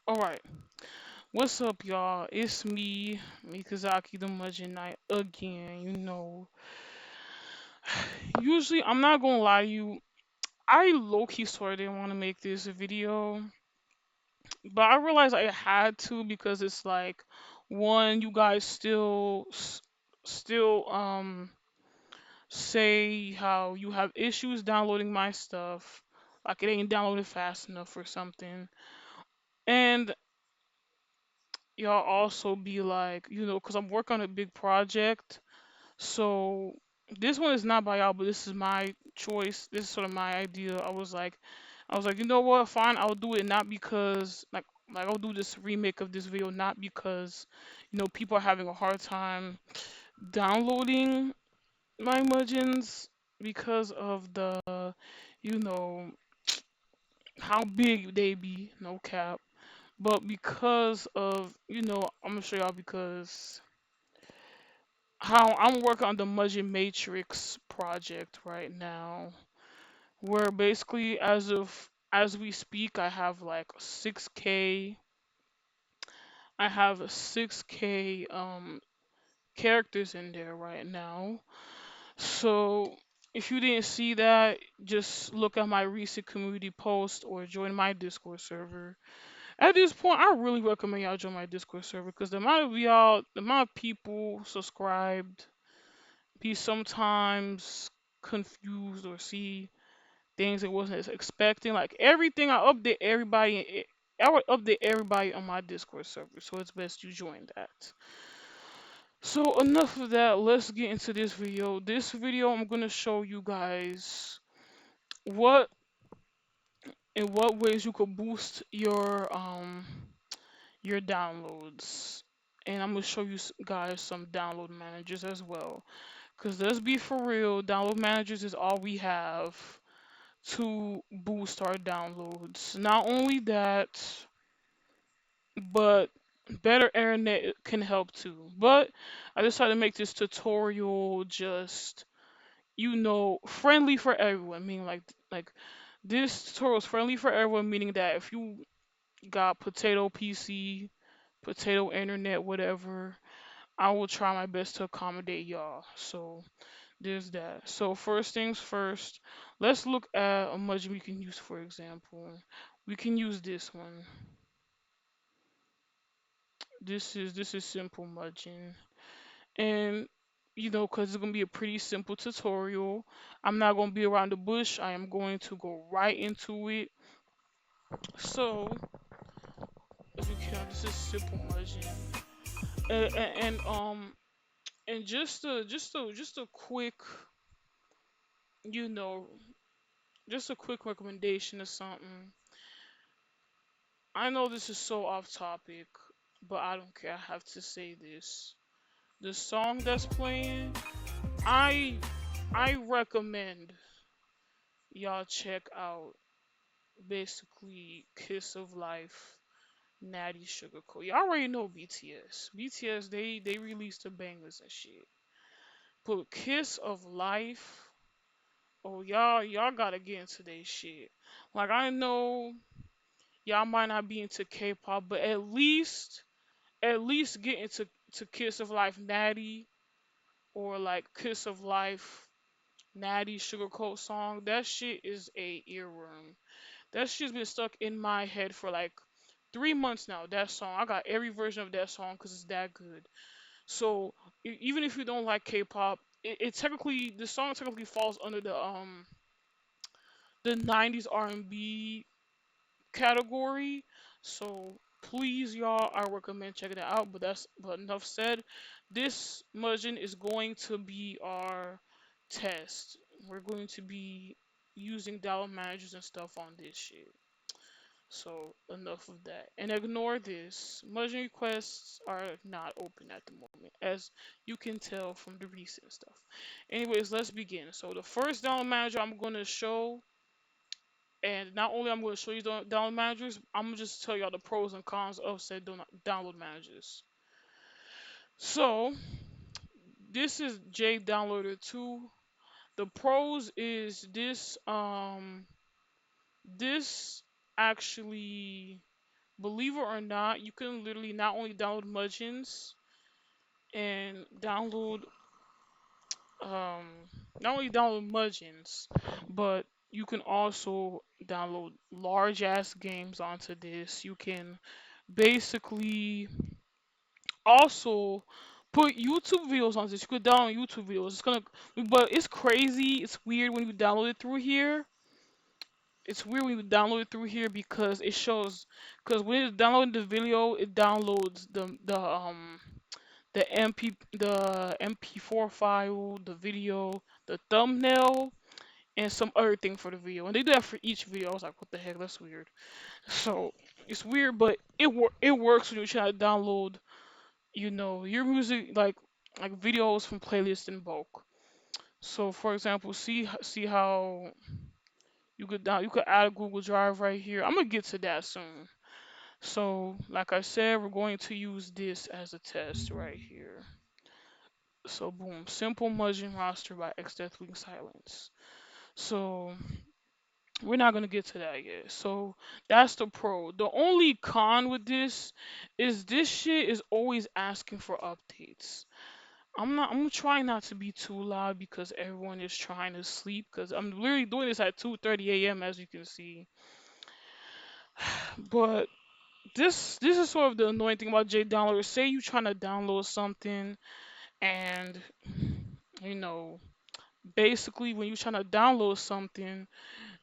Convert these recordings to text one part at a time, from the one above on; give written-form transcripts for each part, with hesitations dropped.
All right, what's up, y'all? It's me, Mikazaki the Mudgeon Knight again. Usually I'm not gonna lie to you. I low key sort of didn't want to make this video, but I realized I had to because it's like, one, you guys still say how you have issues downloading my stuff, like it ain't downloaded fast enough or something, and y'all also be like, because I'm working on a big project. So this one is not by y'all, but this is my choice. This is sort of my idea. I was like, you know what? Fine, I'll do it. Not because like I'll do this remake of this video, not because people are having a hard time downloading my mugens because of the you know how big they be, no cap. But because of I'm gonna show y'all because how I'm working on the Mudgeon Matrix project right now, where basically as we speak, I have 6K characters in there right now. So if you didn't see that, just look at my recent community post or join my Discord server. At this point, I really recommend y'all join my Discord server because the amount of people subscribed be sometimes confused or see things it wasn't expecting. Like everything, I would update everybody on my Discord server, so it's best you join that. So enough of that. Let's get into this video. This video, I'm gonna show you guys what in what ways you could boost your downloads, and I'm gonna show you guys some download managers as well. Cause let's be for real, download managers is all we have to boost our downloads. Not only that, but better internet can help too. But I decided to make this tutorial just friendly for everyone. Meaning like this tutorial is friendly for everyone, meaning that if you got potato PC, potato internet, whatever, I will try my best to accommodate y'all. So there's that. So first things first, let's look at a mudgeon we can use. For example, we can use this one. This is simple mudgeon, and cause it's gonna be a pretty simple tutorial. I'm not gonna be around the bush. I am going to go right into it. So as you can, this is simple mudgeon, and just a quick, you know, just a quick recommendation or something. I know this is so off topic, but I don't care. I have to say this. The song that's playing, I I recommend y'all check out basically Kiss of Life, Natty Sugar Co. Y'all already know BTS. BTS they released the bangers and shit. But Kiss of Life, oh y'all gotta get into their shit. Like I know y'all might not be into K-pop, but at least get into Kiss of Life Natty, or like Kiss of Life Natty Sugarcoat song. That shit is a earworm. That shit's been stuck in my head for like 3 months now. That song, I got every version of that song because it's that good. So even if you don't like K-pop, it technically the song technically falls under the 90s R&B category. So please, y'all, I recommend checking it out. But enough said. This Mudgeon is going to be our test. We're going to be using download managers and stuff on this shit. So enough of that. And ignore this. Mudgeon requests are not open at the moment, as you can tell from the recent stuff. Anyways, let's begin. So the first download manager I'm going to show, and not only I'm going to show you the download managers, I'm going to just tell y'all the pros and cons of said download managers. So, this is J Downloader 2. The pros is this actually believe it or not, you can literally not only download mugens and download um not only download mugens, but you can also download large ass games onto this. You can basically also put YouTube videos on this. You could download YouTube videos. But it's crazy. It's weird when you download it through here. It's weird when you download it through here because it shows, because when it's downloading the video, it downloads the MP4 file, the video, the thumbnail, and some other thing for the video. And they do that for each video. I was like, what the heck? That's weird. So it's weird, but it works when you're trying to download, your music, like videos from playlists in bulk. So for example, see how you could add a Google Drive right here. I'm gonna get to that soon. So like I said, we're going to use this as a test right here. So boom, simple mugging roster by X Deathwing Silence. So we're not gonna get to that yet. So that's the pro. The only con with this is this shit is always asking for updates. I'm trying not to be too loud because everyone is trying to sleep because I'm literally doing this at 2:30 a.m. as you can see. But this is sort of the annoying thing about J downloaders. Say you trying to download something and you know basically when you're trying to download something,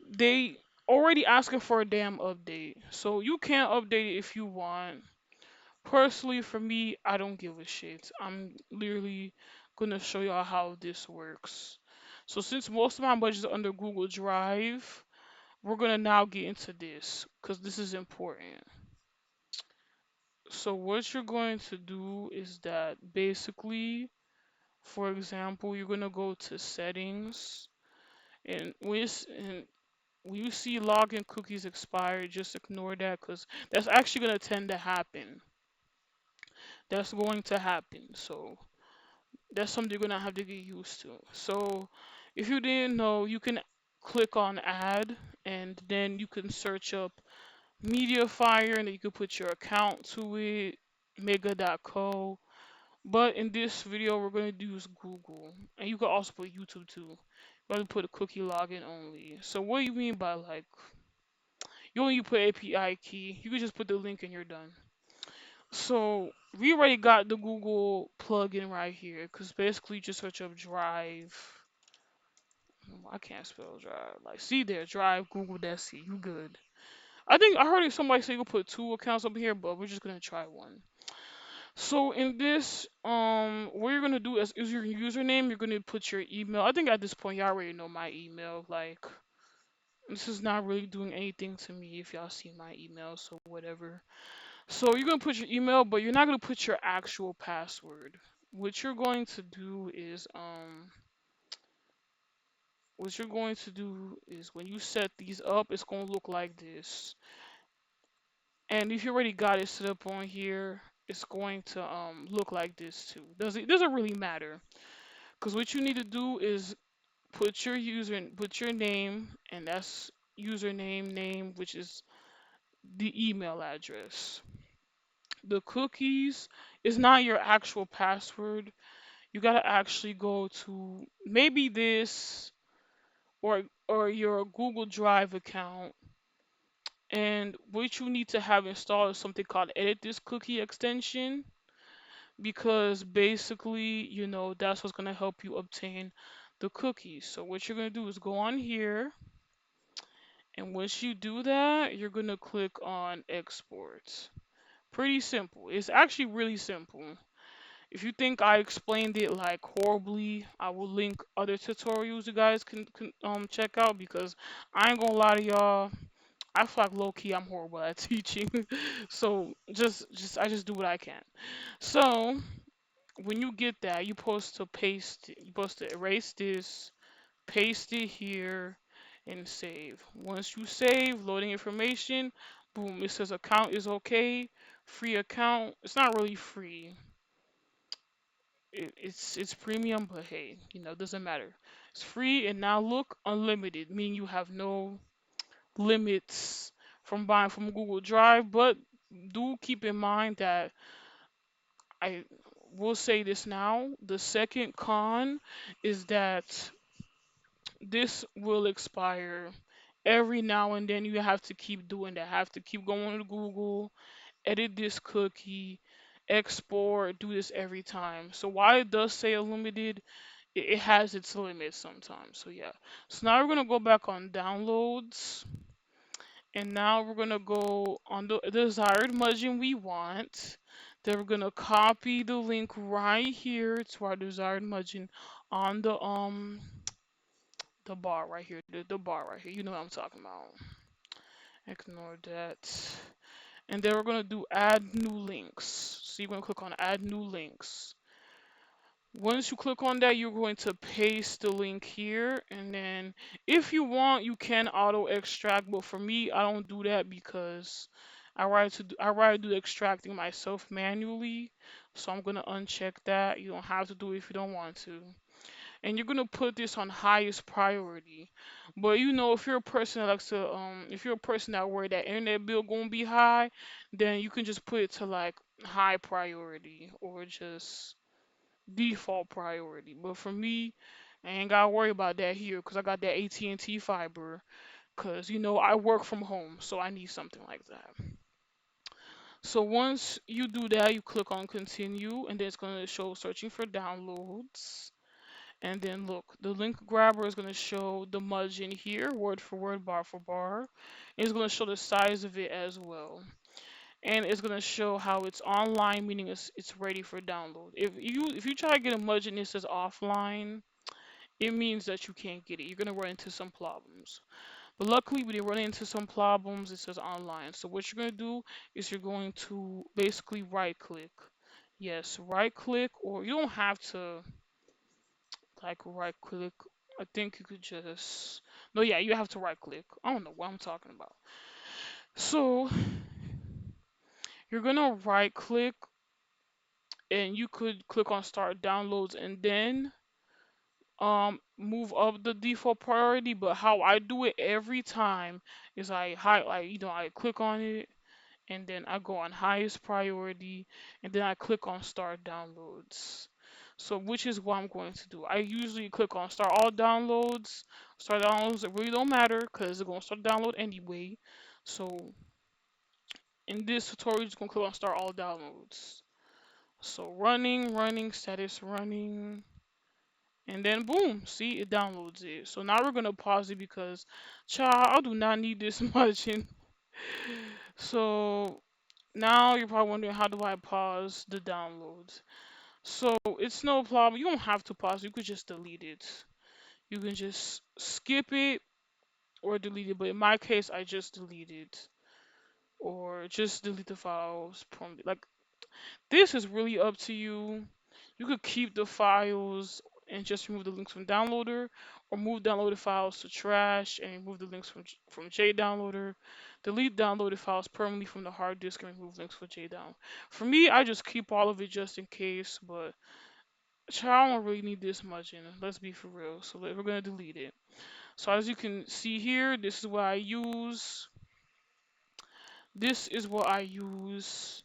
they already asking for a damn update. So you can't update it if you want. Personally, for me, I don't give a shit. I'm literally gonna show y'all how this works. So since most of my budget is under Google Drive, we're gonna now get into this because this is important. So what you're going to do is that basically, for example, you're gonna go to settings, and when you see login cookies expired, just ignore that because that's actually gonna tend to happen. That's going to happen. So that's something you're gonna have to get used to. So if you didn't know, you can click on add and then you can search up Mediafire and then you can put your account to it, mega.co. But in this video, we're gonna use Google, and you can also put YouTube too. But I'm gonna put a cookie login only. So what do you mean by like you only put API key? You can just put the link and you're done. So we already got the Google plugin right here, because basically you just search up Drive. I can't spell Drive. Like, see there, Drive, Google, that's C. You good. I think I heard somebody say you can put two accounts up here, but we're just gonna try one. So in this, what you're gonna do is your username. You're gonna put your email. I think at this point y'all already know my email. Like, this is not really doing anything to me if y'all see my email, so whatever. So you're gonna put your email, but you're not gonna put your actual password. What you're going to do is when you set these up, it's gonna look like this. And if you already got it set up on here, it's going to look like this too. Doesn't really matter. Because what you need to do is put your name, and that's username name, which is the email address. The cookies is not your actual password. You gotta actually go to maybe this or your Google Drive account. And what you need to have installed is something called Edit This Cookie extension, because basically, that's what's gonna help you obtain the cookies. So what you're gonna do is go on here, and once you do that, you're gonna click on Export. Pretty simple. It's actually really simple. If you think I explained it like horribly, I will link other tutorials you guys can check out, because I ain't gonna lie to y'all. I feel like low key I'm horrible at teaching. So I just do what I can. So when you get that, you're supposed to erase this, paste it here, and save. Once you save, loading information, boom, it says account is okay, free account. It's not really free. It's premium, but hey, it doesn't matter. It's free, and now look, unlimited, meaning you have no limits from buying from Google Drive. But do keep in mind that I will say this now. The second con is that this will expire every now and then. You have to keep doing that. Have to keep going to Google, edit this cookie, export, do this every time. So while it does say unlimited, it has its limits sometimes. So yeah. So now we're gonna go back on downloads, and now we're gonna go on the desired margin we want. Then we're gonna copy the link right here to our desired margin on the bar right here, the bar right here. You know what I'm talking about. Ignore that. And then we're gonna do add new links. So you're gonna click on add new links. Once you click on that, you're going to paste the link here, and then if you want, you can auto extract. But for me, I don't do that because I rather do the extracting myself manually. So I'm gonna uncheck that. You don't have to do it if you don't want to. And you're gonna put this on highest priority. But you know, if you're a person that likes to if you're a person that worry that internet bill gonna be high, then you can just put it to like high priority or just default priority. But for me, I ain't gotta worry about that here because I got that AT&T fiber. Cause you know I work from home, so I need something like that. So once you do that, you click on continue, and then it's gonna show searching for downloads. And then look, the link grabber is gonna show the mudge in here, word for word, bar for bar. It's gonna show the size of it as well. And it's gonna show how it's online, meaning it's ready for download. If you try to get a mudge and it says offline, it means that you can't get it. You're gonna run into some problems. But luckily, we didn't run into some problems. It says online. So what you're gonna do is you're going to basically right click. Yes, right click, or you don't have to like right click. I think you could just no, yeah, you have to right click. I don't know what I'm talking about. So you're gonna right click and you could click on start downloads and then move up the default priority. But how I do it every time is I highlight, I click on it and then I go on highest priority and then I click on start downloads. So which is what I'm going to do. I usually click on start all downloads. Start downloads, it really don't matter because it's going to start download anyway. So in this tutorial, you're just going to click on start all downloads. So running, status running. And then boom, see it downloads it. So now we're gonna pause it because, child, I do not need this much. And so now you're probably wondering how do I pause the downloads? So it's no problem. You don't have to pause. You could just delete it. You can just skip it or delete it. But in my case, I just delete it or just delete the files from like this is really up to you. You could keep the files and just remove the links from downloader, or move downloaded files to trash and remove the links from JDownloader. Delete downloaded files permanently from the hard disk and remove links for JDown. For me, I just keep all of it just in case, but I don't really need this much in it. Let's be for real. So we're gonna delete it. So as you can see here, this is what I use. This is what I use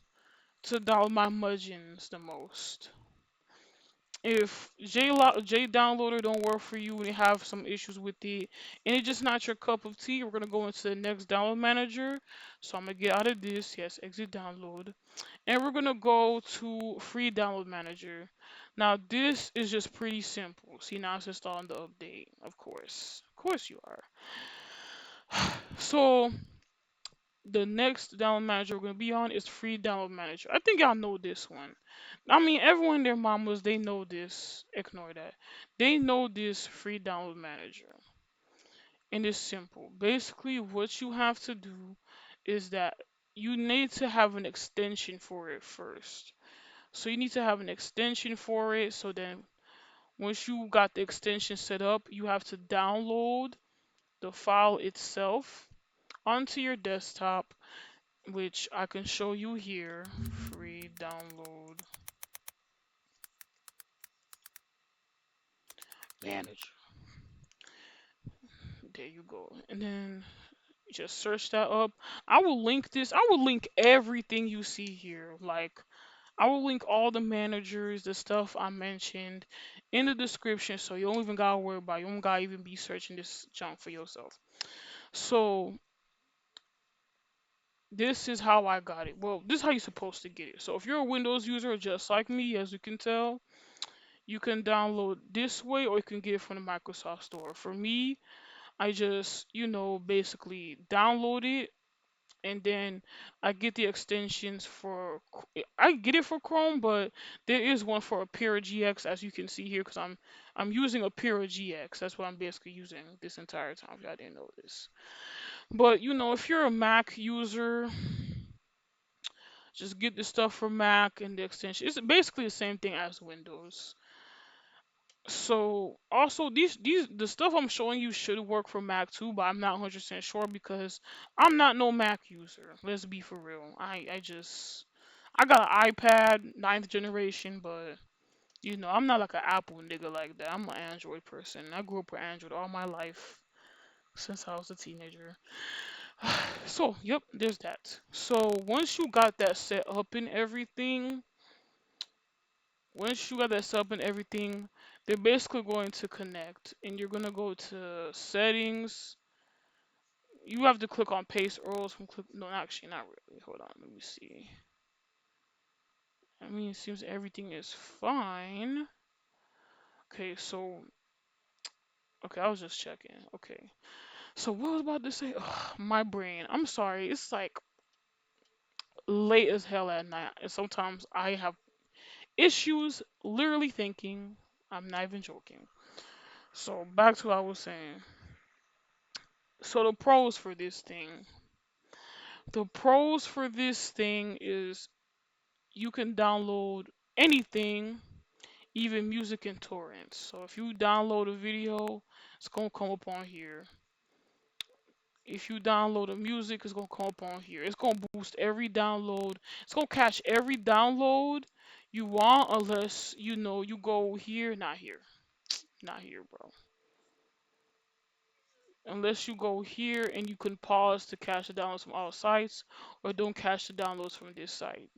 to download my mugens the most. If J downloader don't work for you and you have some issues with it and it's just not your cup of tea, we're gonna go into the next download manager. So I'm gonna get out of this, yes, exit download, and we're gonna go to free download manager. Now this is just pretty simple. See, now it's installing the update, of course you are. So the next download manager we're gonna be on is free download manager. I think y'all know this one. I mean, everyone, their mamas, they know this. Ignore that. They know this free download manager, and it's simple. Basically, what you have to do is that you need to have an extension for it first. So you need to have an extension for it. So then, once you got the extension set up, you have to download the file itself onto your desktop, which I can show you here. Free download manager. There you go. And then Just search that up. I will link this. I will link everything you see here. Like I will link all the managers, the stuff I mentioned in the description, so you don't even gotta worry about it. You don't gotta even be searching this junk for yourself. So this is how I got it. Well, this is how you're supposed to get it. So if you're a Windows user just like me, as you can tell, you can download this way or you can get it from the Microsoft Store. For me, I just, basically download it and then I get the extensions for I get it for Chrome, but there is one for Opera GX as you can see here because I'm using Opera GX. That's what I'm basically using this entire time. If y'all didn't know this. But if you're a Mac user, just get the stuff for Mac and the extension. It's basically the same thing as Windows. So also these the stuff I'm showing you should work for Mac too, but I'm not 100% sure because I'm not no Mac user. Let's be for real. I got an iPad ninth generation, but I'm not like an Apple nigga like that. I'm an Android person. I grew up with Android all my life since I was a teenager. So, yep, there's that. So, once you got that set up and everything, they're basically going to connect. And you're going to go to settings. You have to click on paste URLs from click. No, actually, not really. Hold on, let me see. I mean, it seems everything is fine. Okay, so. Okay, I was just checking. Okay. So, what was I about to say? Ugh, my brain. I'm sorry. It's like late as hell at night. And sometimes I have issues literally thinking. I'm not even joking. So back to what I was saying. So the pros for this thing. The pros for this thing is you can download anything, even music and torrents. So if you download a video, it's gonna come up on here. If you download a music, it's gonna come up on here. It's gonna boost every download. It's gonna cache every download you want unless you go here, not here. Not here, bro. Unless you go here and you can pause to cache the downloads from all sites or don't cache the downloads from this site.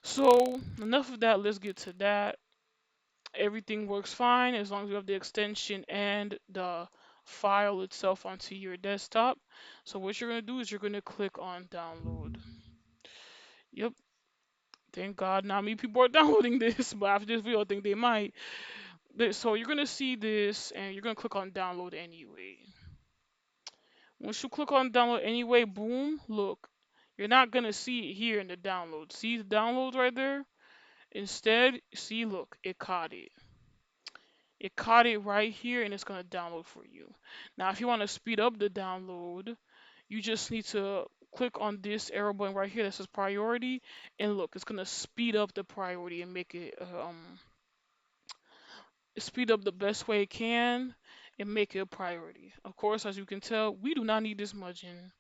So enough of that, let's get to that. Everything works fine as long as you have the extension and the file itself onto your desktop. So what you're going to do is you're going to click on download. Yep. Thank God not many people are downloading this, but after this video I think they might. So you're going to see this and you're going to click on download anyway. Once you click on download anyway, boom, look. You're not going to see it here in the download. See the download right there? Instead, see, look, it caught it. It caught it right here and it's going to download for you. Now, if you want to speed up the download, you just need to click on this arrow button right here that says priority. And look, it's going to speed up the priority and make it, speed up the best way it can and make it a priority. Of course, as you can tell, we do not need this much in.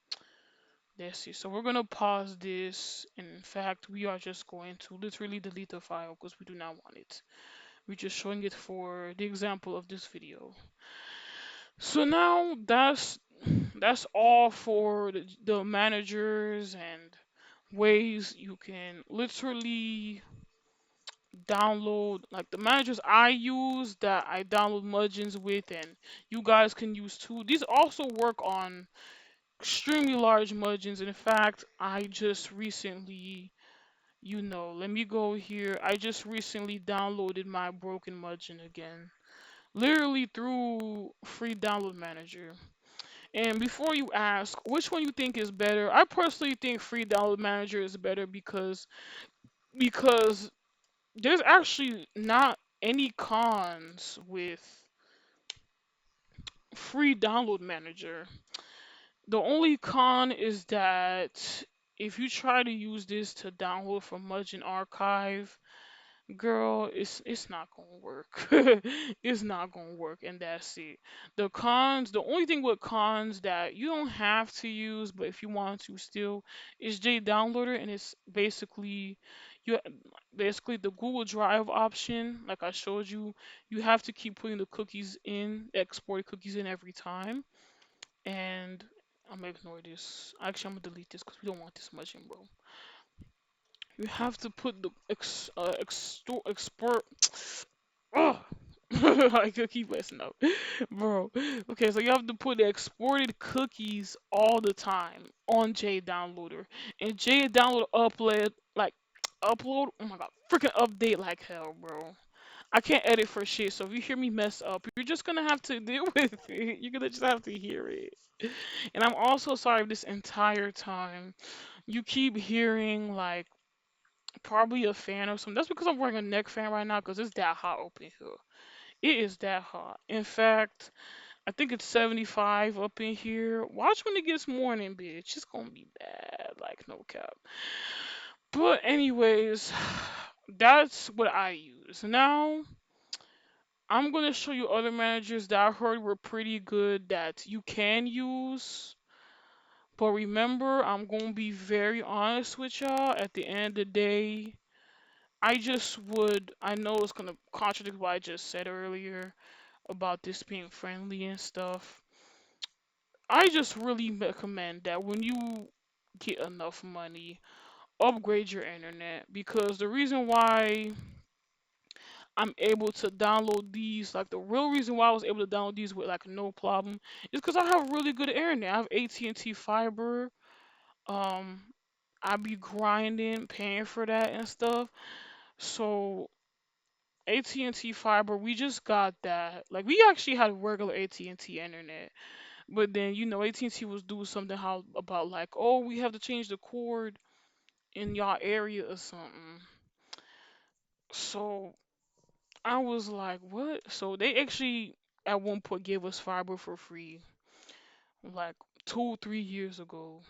Let's see. So we're going to pause this. In fact, we are just going to literally delete the file because we do not want it. We're just showing it for the example of this video. So now that's all for the managers and ways you can literally download like the managers I use that I download mugens with and you guys can use too. These also work on extremely large mugens. In fact, I just recently, let me go here. I just recently downloaded my broken mugen again, literally through free download manager. And before you ask which one you think is better, I personally think free download manager is better because there's actually not any cons with free download manager. The only con is that if you try to use this to download from Mugen Archive, girl, it's not gonna work. It's not gonna work, and that's it. The only thing with cons that you don't have to use, but if you want to still, is J Downloader, and it's you basically the Google Drive option. Like I showed you, you have to keep putting the cookies in, export cookies in every time, and I'm gonna ignore this. Actually, I'm gonna delete this because we don't want this much in, bro. You have to put the export. Ugh. I could keep messing up, bro. Okay, so you have to put the exported cookies all the time on JDownloader, and JDownloader upload. Oh my god, freaking update like hell, bro. I can't edit for shit, so if you hear me mess up, you're just gonna have to deal with it. You're gonna just have to hear it. And I'm also sorry this entire time. You keep hearing like probably a fan or something. That's because I'm wearing a neck fan right now because it's that hot up in here. It is that hot. In fact, I think it's 75 up in here. Watch when it gets morning, bitch. It's gonna be bad, like no cap. But anyways, that's what I use. Now I'm gonna show you other managers that I heard were pretty good that you can use. But remember, I'm gonna be very honest with y'all. At the end of the day, I know it's gonna contradict what I just said earlier about this being friendly and stuff. I just really recommend that when you get enough money, upgrade your internet because the reason why I'm able to download these, like the real reason why I was able to download these with like no problem, is because I have really good internet. I have AT&T fiber. Um, I be grinding, paying for that and stuff. So AT&T fiber, we just got that. Like we actually had regular AT&T internet, but then AT&T was doing something how about like, oh, we have to change the cord in y'all area or something. So I was like, what? So they actually at one point gave us fiber for free, like 2, 3 years ago.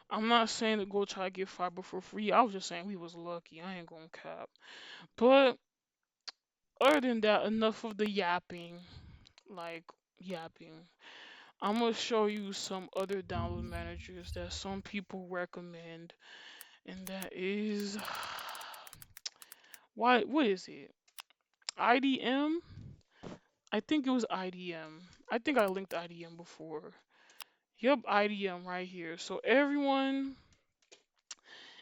I'm not saying to go try to get fiber for free. I was just saying we was lucky. I ain't gonna cap. But other than that, enough of the yapping. Like yapping. I'm gonna show you some other download managers that some people recommend, and that is what is it? IDM? I think it was IDM. I think I linked IDM before. Yep, IDM right here. So everyone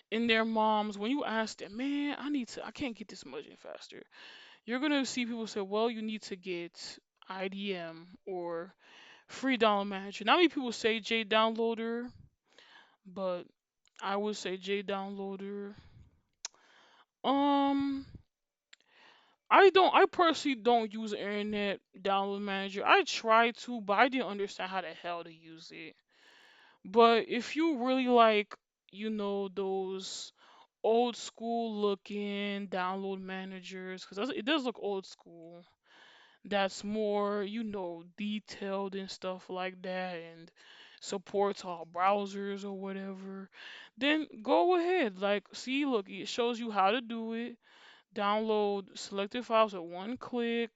in their moms, when you ask them, man, I can't get this much in faster. You're gonna see people say, well, you need to get IDM or free download manager. Not many people say J downloader, but I would say J downloader. Um, I personally don't use internet download manager. I tried to, but I didn't understand how the hell to use it. But if you really like, those old school looking download managers, because it does look old school, that's more, detailed and stuff like that, and supports all browsers or whatever, then go ahead. Like, see, look, it shows you how to do it. Download selected files at one click.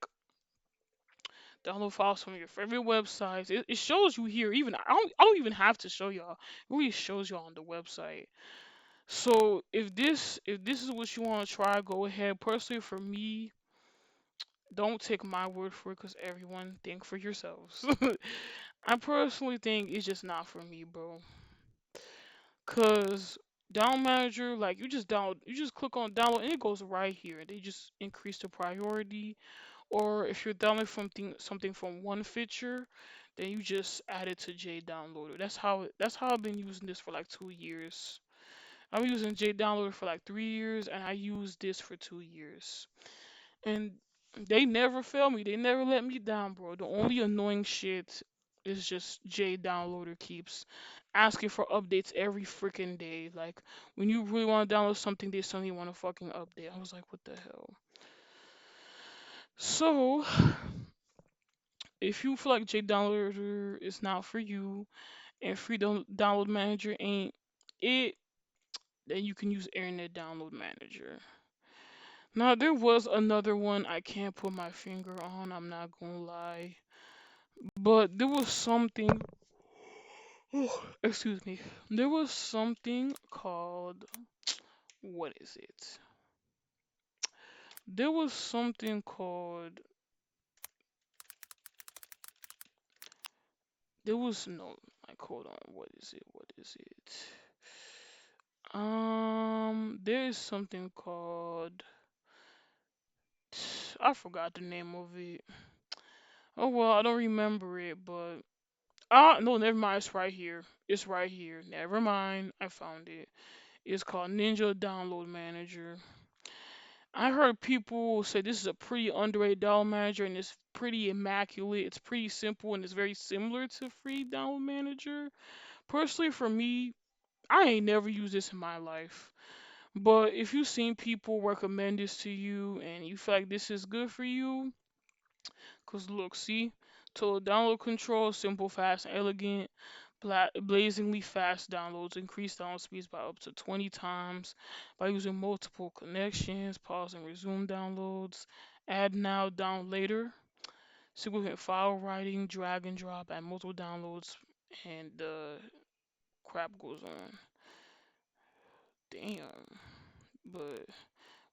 Download files from your favorite websites. It shows you here. Even I don't even have to show y'all. It really shows y'all on the website. So if this is what you want to try, go ahead. Personally, for me, don't take my word for it, because everyone think for yourselves. I personally think it's just not for me, bro. Cause down manager, like you just click on download and it goes right here. They just increase the priority. Or if you're downloading something from one feature, then you just add it to J Downloader. That's how I've been using this for like 2 years. I'm using J Downloader for like 3 years, and I use this for 2 years. And they never fail me. They never let me down, bro. The only annoying shit is just J Downloader keeps asking for updates every freaking day. Like when you really want to download something, they suddenly want to fucking update. I was like, what the hell? So if you feel like J Downloader is not for you and free download manager ain't it, then you can use Internet Download Manager. Now there was another one I can't put my finger on, I'm not gonna lie. But there was something excuse me. There was something called what is it? There was something called there was no Like, hold on, what is it? What is it? There is something called, I forgot the name of it. Oh well, I don't remember it, but no, never mind. It's right here. It's right here. Never mind. I found it. It's called Ninja Download Manager. I heard people say this is a pretty underrated download manager and it's pretty immaculate. It's pretty simple and it's very similar to free download manager. Personally, for me, I ain't never used this in my life. But if you've seen people recommend this to you and you feel like this is good for you, cause look, see, total download control, simple, fast, and elegant. Blazingly fast downloads increase download speeds by up to 20 times by using multiple connections, pause and resume downloads, add now, down later, significant file writing, drag and drop, add multiple downloads, and the crap goes on. Damn. But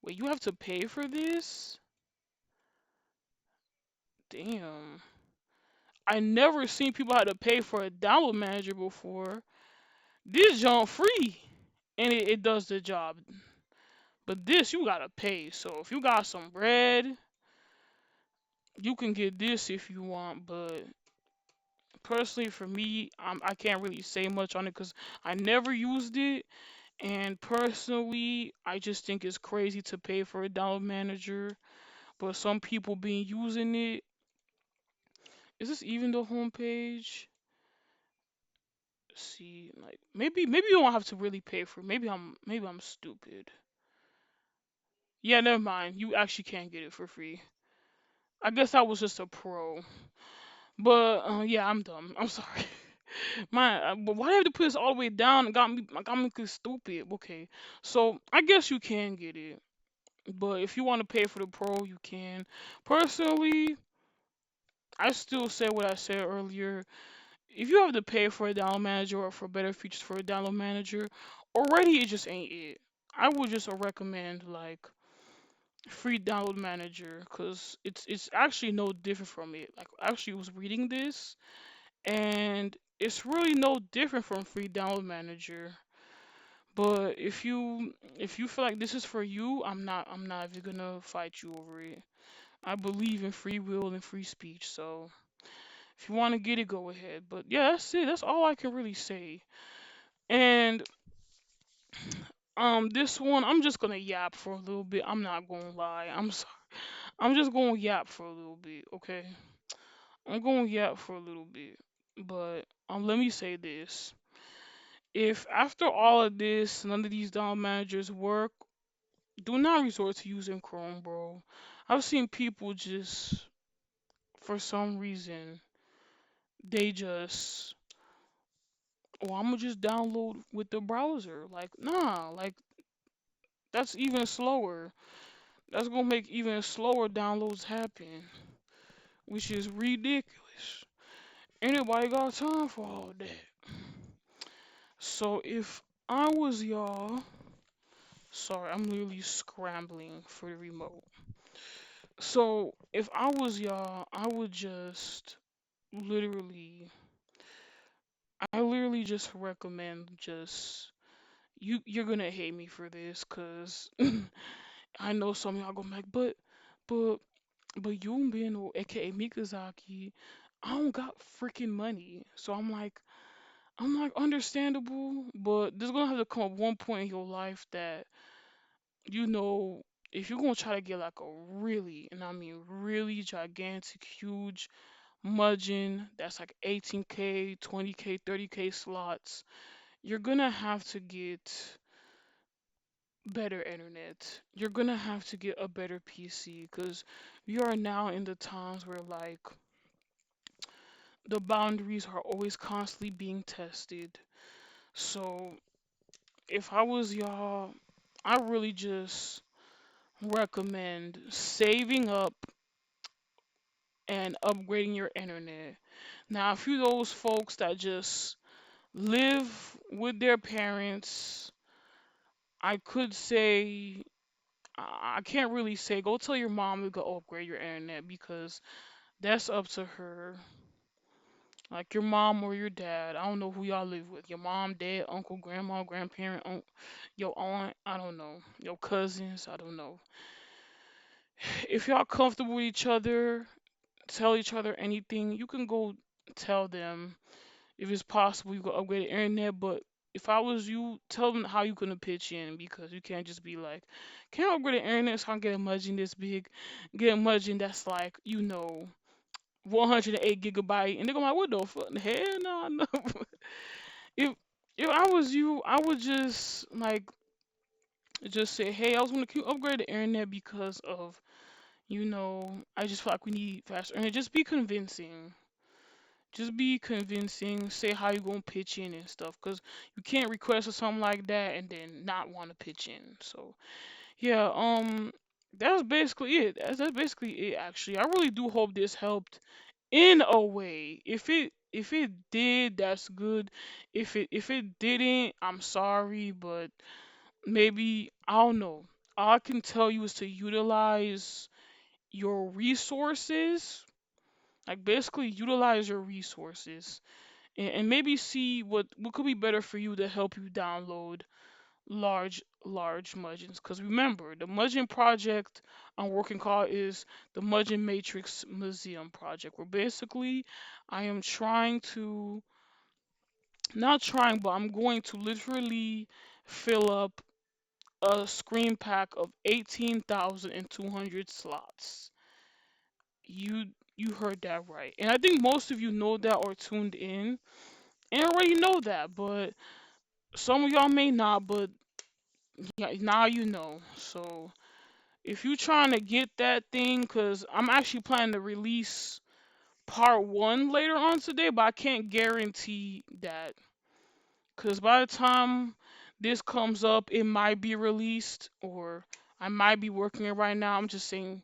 wait, you have to pay for this? Damn. I never seen people have to pay for a download manager before. This junk free, and it does the job. But this you gotta pay. So if you got some bread, you can get this if you want. But personally, for me, I can't really say much on it because I never used it. And personally, I just think it's crazy to pay for a download manager. But some people been using it. Is this even the homepage? See, like maybe you don't have to really pay for it. Maybe I'm stupid. Yeah, never mind. You actually can't get it for free. I guess I was just a pro. But yeah, I'm dumb. I'm sorry. But why do you have to put this all the way down? It got me stupid. Okay, so I guess you can get it, but if you want to pay for the pro, you can. Personally, I still say what I said earlier. If you have to pay for a download manager or for better features for a download manager, already it just ain't it. I would just recommend like free download manager because it's actually no different from it. Like I actually was reading this and it's really no different from free download manager. But if you feel like this is for you, I'm not even gonna fight you over it. I believe in free will and free speech, so if you want to get it, go ahead. But yeah, that's it. That's all I can really say. And this one I'm just gonna yap for a little bit. I'm not gonna lie. I'm sorry. I'm just gonna yap for a little bit, okay? I'm gonna yap for a little bit. But let me say this. If after all of this, none of these down managers work, do not resort to using Chrome, bro. I've seen people just, for some reason, they just, oh, I'm gonna just download with the browser. Like, nah, like, that's even slower. That's gonna make even slower downloads happen, which is ridiculous. Anybody got time for all that? So if I was y'all, sorry, I'm literally scrambling for the remote. So if I was y'all, I would just literally, I literally just recommend just you're gonna hate me for this, cause I know some of y'all gonna be like, but but you being aka Mikazaki, I don't got freaking money. So I'm like understandable, but there's gonna have to come up one point in your life that you know if you're gonna try to get like a really, and I mean really gigantic, huge Mudging that's like 18K, 20K, 30K slots, you're gonna have to get better internet. You're gonna have to get a better PC because we are now in the times where like the boundaries are always constantly being tested. So if I was y'all, I really just recommend saving up and upgrading your internet. Now, if you those folks that just live with their parents, I could say I can't really say go tell your mom to go upgrade your internet because that's up to her. Like your mom or your dad. I don't know who y'all live with. Your mom, dad, uncle, grandma, grandparent, your aunt. I don't know. Your cousins. I don't know. If y'all comfortable with each other, tell each other anything. You can go tell them if it's possible. You can upgrade the internet, but if I was you, tell them how you gonna pitch in because you can't just be like, "Can I upgrade the internet so I can get a mudging this big, get a mudging that's like 108 gigabyte," and they're gonna be like, "What the fuck? Hell no, no." if if I was you, I would just say, "Hey, I was gonna keep upgrade the internet because of I just feel like we need faster internet." Just be convincing. Just be convincing. Say how you gonna pitch in and stuff, cause you can't request or something like that and then not want to pitch in. So yeah, that's basically it. That's basically it. Actually, I really do hope this helped in a way. If it did, that's good. If it didn't, I'm sorry, but maybe I don't know. All I can tell you is to utilize your resources. Like basically utilize your resources and maybe see what could be better for you to help you download large mudgeons. Because remember, the mudgeon project I'm working on is the Mudgeon Matrix Museum project, where basically I am trying to not trying, but I'm going to literally fill up a screen pack of 18,200 slots. You you heard that right. And I think most of you know that or tuned in and already know that, but some of y'all may not, but yeah, now you know. So if you trying to get that thing, cause I'm actually planning to release part one later on today, but I can't guarantee that, cause by the time this comes up, it might be released, or I might be working it right now. I'm just saying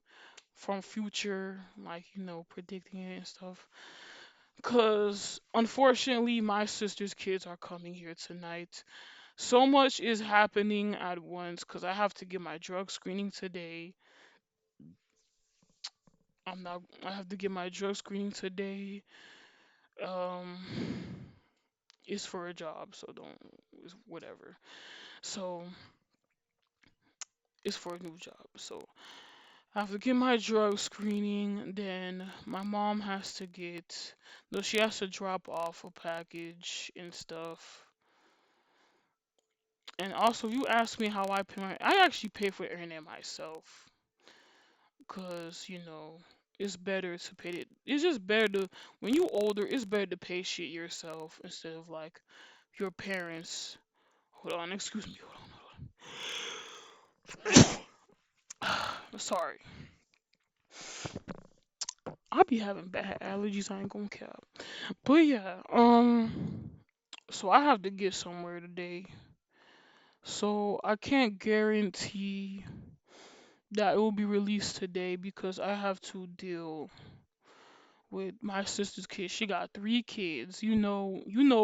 from future, like predicting it and stuff. Cause unfortunately, my sister's kids are coming here tonight. So much is happening at once because I have to get my drug screening today. I have to get my drug screening today. Um, it's for a job, so don't, it's whatever. So, it's for a new job. So, I have to get my drug screening. Then, my mom has to get, no, she has to drop off a package and stuff. And also, you asked me how I actually pay for the internet myself. Cause it's better to pay it. It's just better to when you older. It's better to pay shit yourself instead of like your parents. Hold on, excuse me. Hold on. Sorry, I be having bad allergies. I ain't gonna cap. But yeah, so I have to get somewhere today. So I can't guarantee that it will be released today because I have to deal with my sister's kids. She got three kids.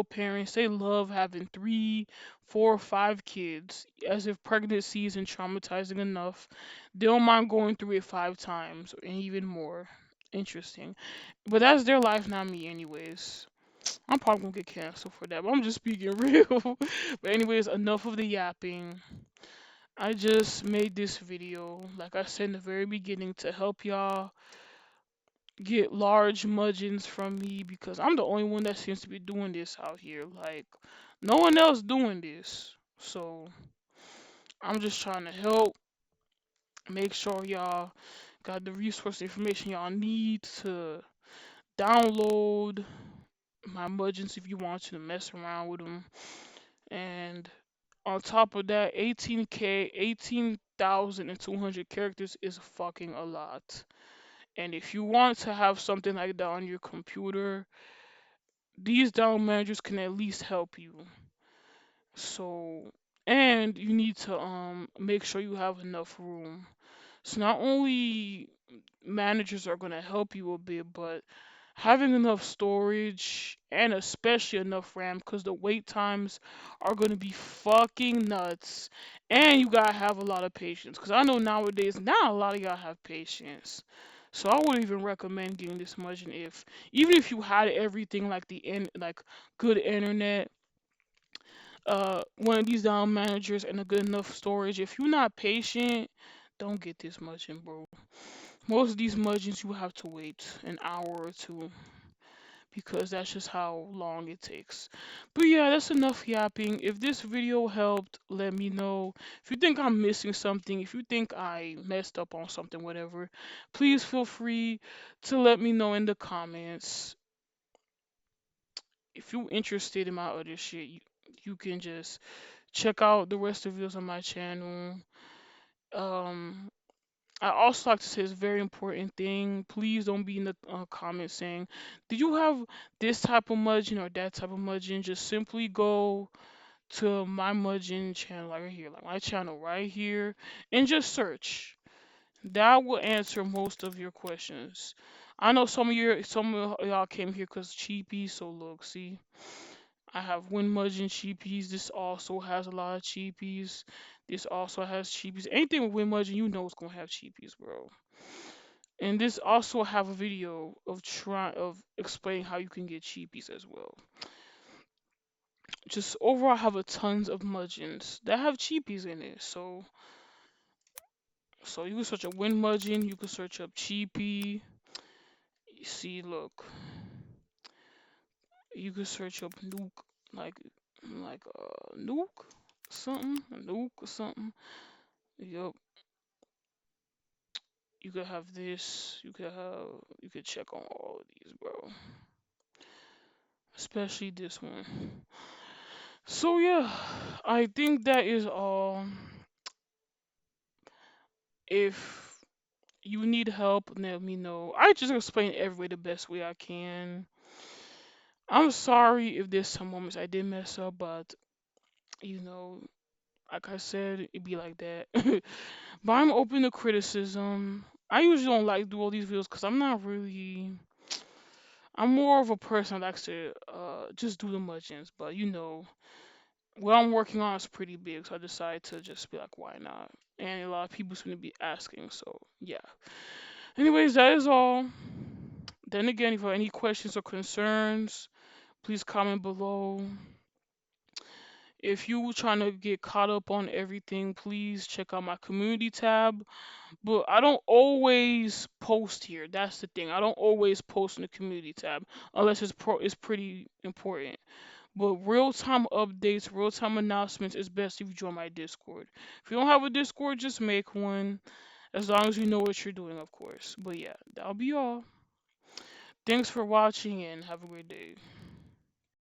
Parents, they love having three, four, five kids. As if pregnancy isn't traumatizing enough. They don't mind going through it five times and even more. Interesting. But that's their life, not me, anyways. I'm probably gonna get canceled for that, but I'm just speaking real. But anyways, enough of the yapping. I just made this video, like I said in the very beginning, to help y'all get large mudgeons from me because I'm the only one that seems to be doing this out here. Like, no one else doing this. So, I'm just trying to help make sure y'all got the resource information y'all need to download my mudgeons if you want to mess around with them. And on top of that, 18,200 characters is fucking a lot. And if you want to have something like that on your computer, these download managers can at least help you. So, and you need to make sure you have enough room. So not only managers are gonna help you a bit, but having enough storage and especially enough RAM because the wait times are gonna be fucking nuts. And you gotta have a lot of patience because I know nowadays not a lot of y'all have patience. So I would even recommend getting this mugging if even if you had everything like like good internet, one of these down managers and a good enough storage. If you're not patient, don't get this mugging, bro. Most of these muggings you have to wait an hour or two because that's just how long it takes. But yeah, that's enough yapping. If this video helped, let me know. If you think I'm missing something, if you think I messed up on something, whatever, please feel free to let me know in the comments. If you're interested in my other shit, you can just check out the rest of the videos on my channel. Um, I also like to say this very important thing. Please don't be in the comments saying, "Did you have this type of mudging or that type of mudging?" Just simply go to my mudging channel right here, like my channel right here, and just search. That will answer most of your questions. I know some of y'all came here because cheapy. So look, see, I have wind mudging cheapies. This also has a lot of cheapies. This also has cheapies. Anything with wind mudging, you know it's gonna have cheapies, bro. And this also have a video of explaining how you can get cheapies as well. Just overall have a tons of mudgeons that have cheapies in it. So you can search up wind mudgeon, you can search up cheapy. You see, look, you can search up nuke like nuke nuke or something. Yup. You could have this. You could check on all of these, bro. Especially this one. So yeah, I think that is all. If you need help, let me know. I just explain every way the best way I can. I'm sorry if there's some moments I did mess up, but you know, like I said, it'd be like that. But I'm open to criticism. I usually don't like do all these videos because I'm not really. I'm more of a person that likes to just do the muchins, but you know, what I'm working on is pretty big, so I decided to just be like, why not? And a lot of people seem to be asking, so yeah. Anyways, that is all. Then again, if you have any questions or concerns, please comment below. If you trying to get caught up on everything, please check out my community tab. But I don't always post here. That's the thing. I don't always post in the community tab unless it's pretty important. But real time updates, real time announcements is best if you join my Discord. If you don't have a Discord, just make one. As long as you know what you're doing, of course. But yeah, that'll be all. Thanks for watching and have a great day.